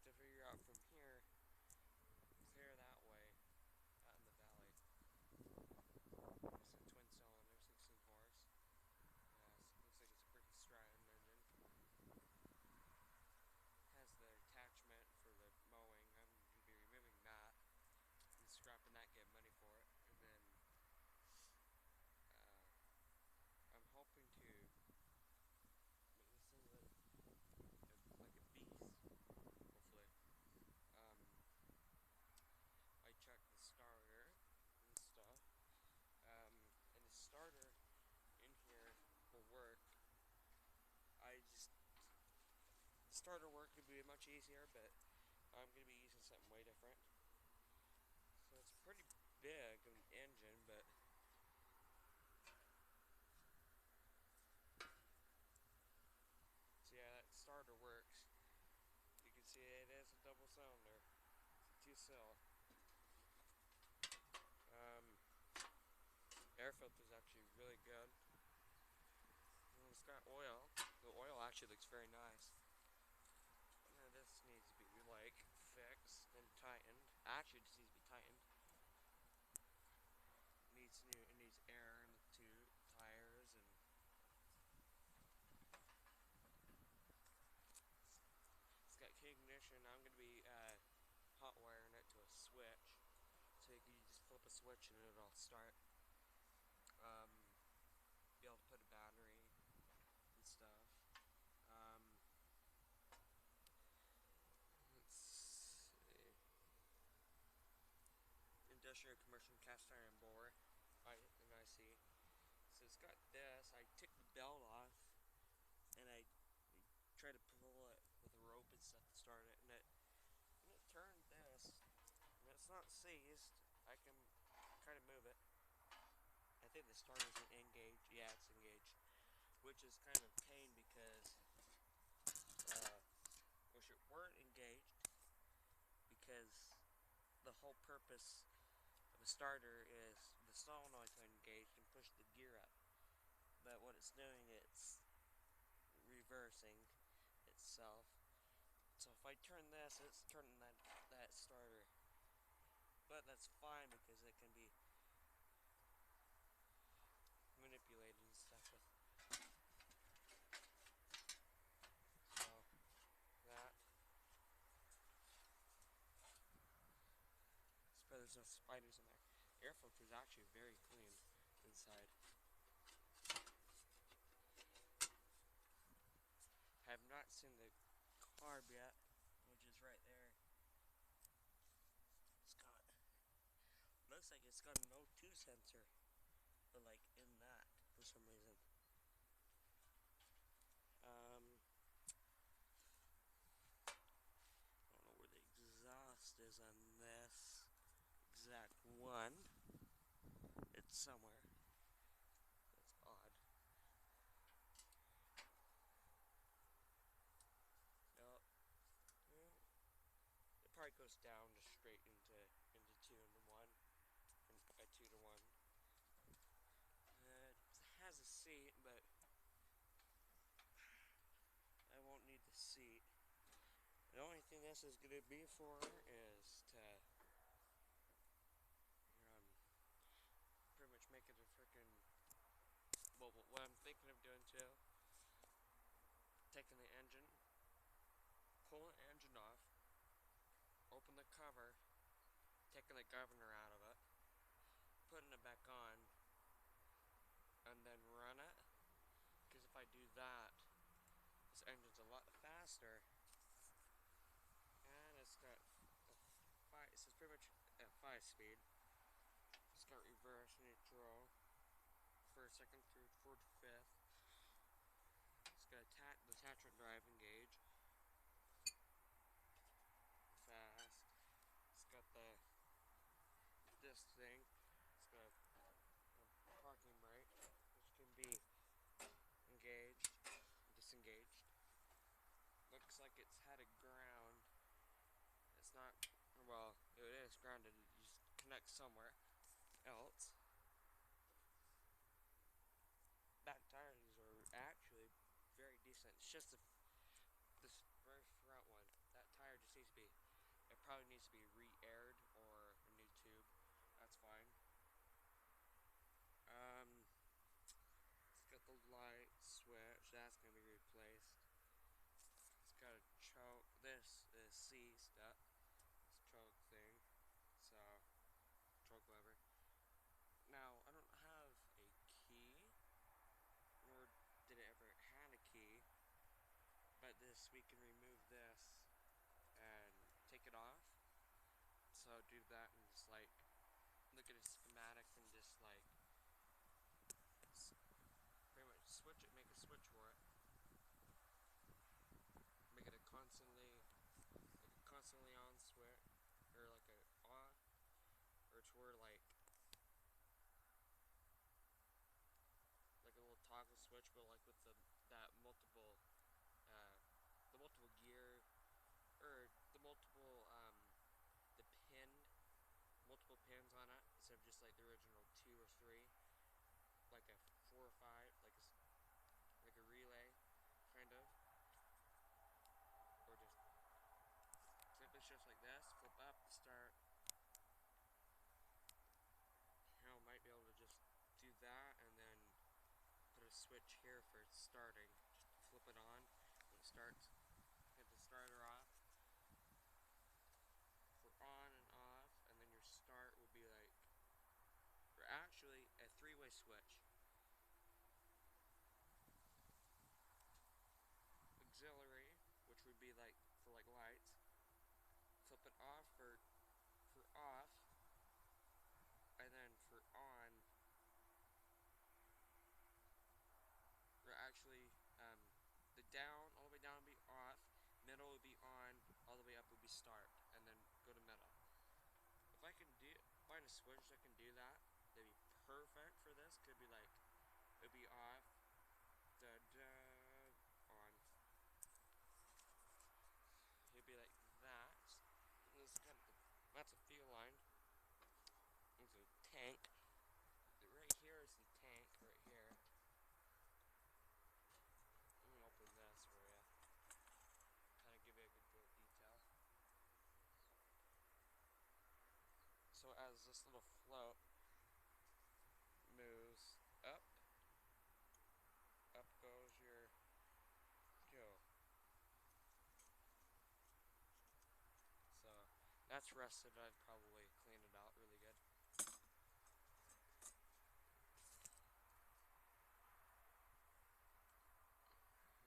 to figure out from here, clear that way, out in the valley. It's a twin cylinder, 16 horse. Looks like it's a pretty Stratton engine. Has the attachment for the mowing. I'm going to be removing that and scrapping that, get money for it. And then I'm hoping to make this thing like a beast, hopefully. Um, I checked the starter and stuff. And the starter in here will work. Starter work could be much easier, but I'm going to be using something way different. So it's pretty big an engine, but so yeah, that starter works. You can see it is a double cylinder. It's a 2-cylinder. Air filter is actually really good. And it's got oil. The oil actually looks very nice. Now this needs to be like fixed and tightened. Actually, it just needs to be tightened. It needs air in the two tires, and it's got key ignition. I'm gonna be hot wiring it to a switch, so you can just flip a switch and it'll start. Um, be able to put a battery and stuff. Let's see. Industrial commercial cast iron bore. I see. So it's got this. I took the belt off and I tried to pull it with a rope and stuff to start it, and it turned this. And it's not seized. I can kind of move it. I think the starter's engaged. Yeah, it's engaged, which is kind of a pain because wish it weren't engaged, because the whole purpose of a starter is the solenoid's engaged and push the gear up. But what it's doing, it's reversing itself. So if I turn this, it's turning that starter. But that's fine because it can be manipulated and stuff with. So that. But there's no spiders in there. Air filter is actually very clean inside. I have not seen the carb yet, which is right there. Looks like it's got an O2 sensor, but like in that for some reason. I don't know where the exhaust is on this exact one. It's somewhere. That's odd. No. It probably goes down just straight into 2 into 1. From a 2 to 1. It has a seat, but I won't need the seat. The only thing this is going to be for is to pretty much make it a freaking. Well, what I'm thinking of doing too, taking the engine, pulling the engine off, open the cover, taking the governor out of it, putting it back on, and then run it. Because if I do that, this engine's a lot faster, and it's got it's pretty much at 5-speed. It's got reverse, neutral, first, second, third, fourth, fifth. It's got the attachment drive engage. Fast. It's got this thing. It's got a parking brake, which can be engaged, disengaged. Looks like it's had a ground. It's not, well, it is grounded. It just connects somewhere else. Back tires are actually very decent. It's just this very front one. That tire just needs to be probably needs to be re-aired or a new tube. That's fine. It's got the light switch. That's gonna be replaced. It's got a choke. This is seized up. This choke thing. So, choke lever. Now, I don't have a key, nor did it ever had a key, but this, we can remove this and take it off. So do that and just like, look at a schematic and just like, pretty much switch it, make a switch for it. Make it a constantly on switch, or like a off, or to where like a little toggle switch, but like with that multiple, the multiple gear, or the multiple, the pin, multiple pins on it, instead of just like the original 2 or 3, like a 4 or 5, like a relay, kind of, or just simply shifts like this, flip up, start. You know, might be able to just do that and then put a switch here for starting. Just flip it on when it starts. Hit the starter off for on and off, and then your start will be like, or actually a 3-way switch. Auxiliary, which would be like for like lights. Flip it off for off, and then for on, or actually, the down, all the way down would be off, middle would be on, all the way up would be start, and then go to middle. If I can find a switch that can do that, that'd be perfect for this. Could be like, it'd be off, on. It'd be like that. And this kind of, that's a fuel line. It's a tank. Right here is the tank, right here. I'm gonna open this for you. Kind of give you a good bit of detail. So as this little float moves up goes your fuel. So that's rusted. I'd probably clean it out really good.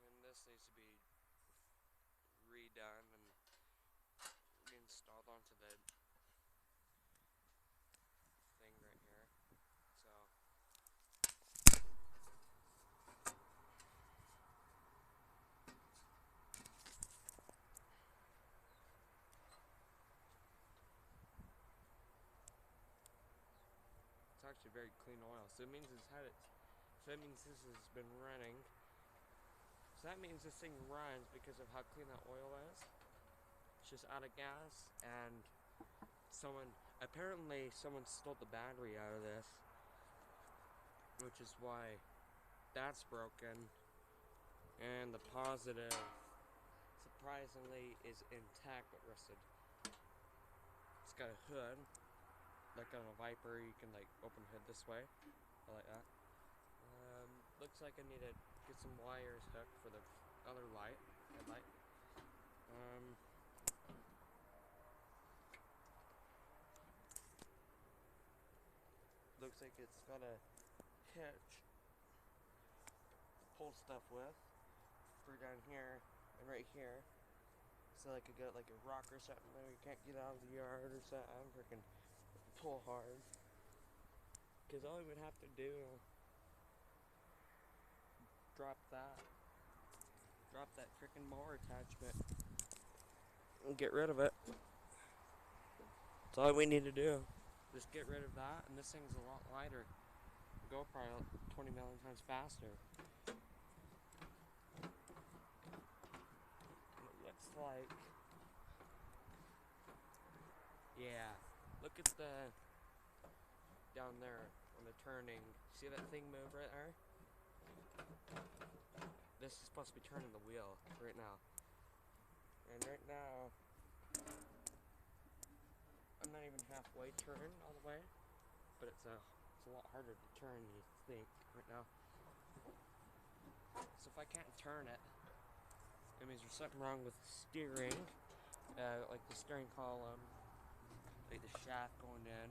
And this needs to be redone and installed onto the thing right here. So it's actually very clean oil. So it means it's had it. So that means this has been running. So that means this thing runs because of how clean that oil is. It's just out of gas, and apparently someone stole the battery out of this, which is why that's broken. And the positive, surprisingly, is intact but rusted. It's got a hood, like on a Viper. You can like open the hood this way, I like that. Looks like I need to get some wires hooked for the other headlight. Looks like it's got a hitch to pull stuff with for down here and right here. So I could get like a rock or something that we can't get out of the yard or something. Freaking pull hard. Because all we would have to do, drop that freaking mower attachment and get rid of it. That's all we need to do. Just get rid of that, and this thing's a lot lighter. Go probably 20 million times faster. And it looks like, yeah, look at the, down there on the turning. See that thing move right there? This is supposed to be turning the wheel right now. And right now, halfway turn all the way, but it's a lot harder to turn than you think right now. So if I can't turn it, it means there's something wrong with the steering, like the steering column, like the shaft going in.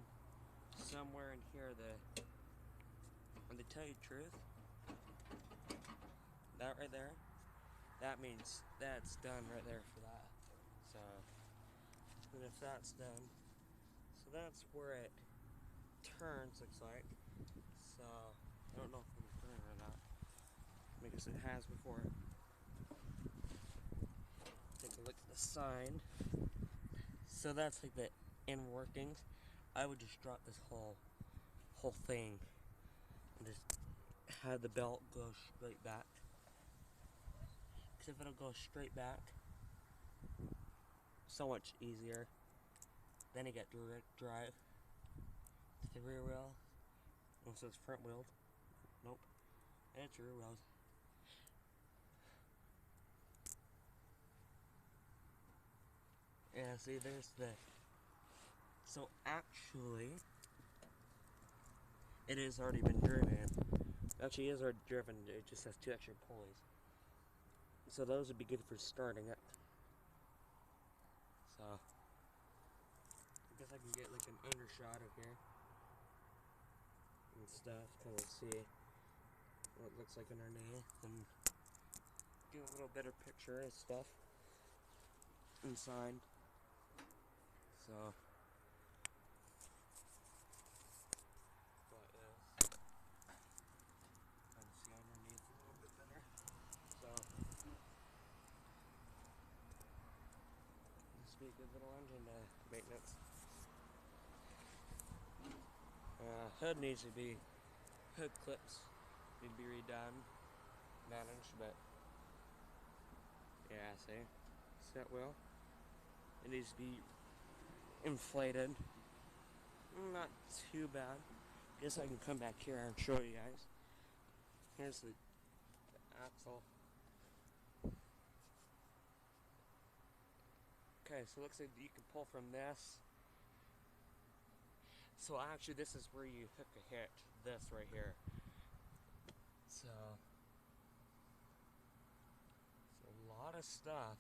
Somewhere in here, and to tell you the truth, that right there, that means that's done right there for that. So, and if that's done, so that's where it turns, looks like. So, I don't know if it can turn or not, because it has before. Take a look at the sign. So that's like the inner workings. I would just drop this whole thing and just have the belt go straight back. Because if it'll go straight back, so much easier. Then you get direct drive. The rear wheel. Oh, so it's front wheeled. Nope. And it's rear wheeled. Yeah, see, there's the. So actually, it has already been driven. Actually, it is already driven. It just has 2 extra pulleys. So those would be good for starting it. So I guess I can get like an undershot of here and stuff, kind of see what it looks like underneath, and do a little better picture and stuff inside. So like this, kind of see underneath a little bit better. So this would be a good little engine maintenance. Hood needs to be, hood clips need to be redone, managed, but yeah, see, set wheel, it needs to be inflated, not too bad. Guess I can come back here and show you guys. Here's the axle. Okay, so it looks like you can pull from this. So actually this is where you hook a hitch, this right here. So a lot of stuff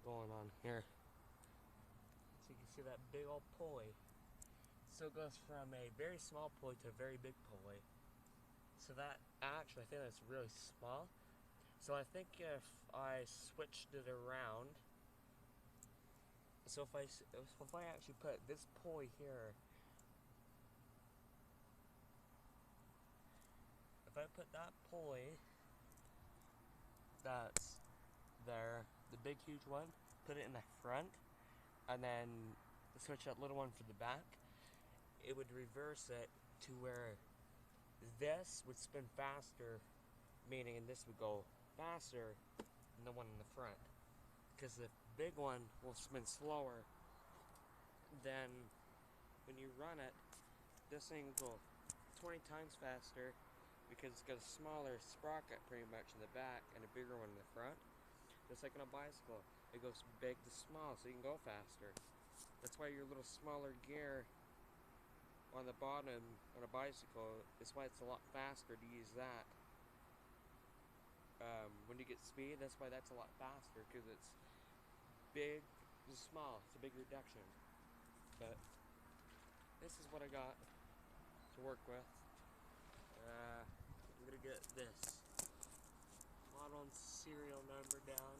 going on here. So you can see that big old pulley. So it goes from a very small pulley to a very big pulley. So that actually, I think that's really small. So I think if I switched it around, so if I actually put this pulley here, if I put that pulley that's there, the big huge one, put it in the front, and then switch that little one for the back, it would reverse it to where this would spin faster, meaning this would go faster than the one in the front. Because the big one will spin slower. Then when you run it, this thing will go 20 times faster because it's got a smaller sprocket pretty much in the back and a bigger one in the front. Just like on a bicycle, it goes big to small so you can go faster. That's why your little smaller gear on the bottom on a bicycle is why it's a lot faster to use that. When you get speed, that's why that's a lot faster, because it's big to small. It's a big reduction. But this is what I got to work with. I'm gonna get this model and serial number down.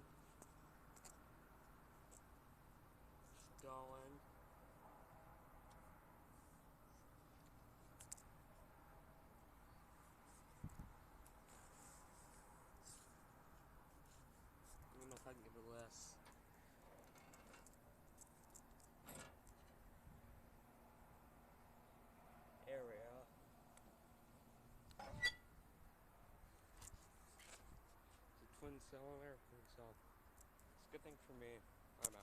Going. I don't know if I can get a less. Area. It's a twin cylinder, so it's a good thing for me. I'm out.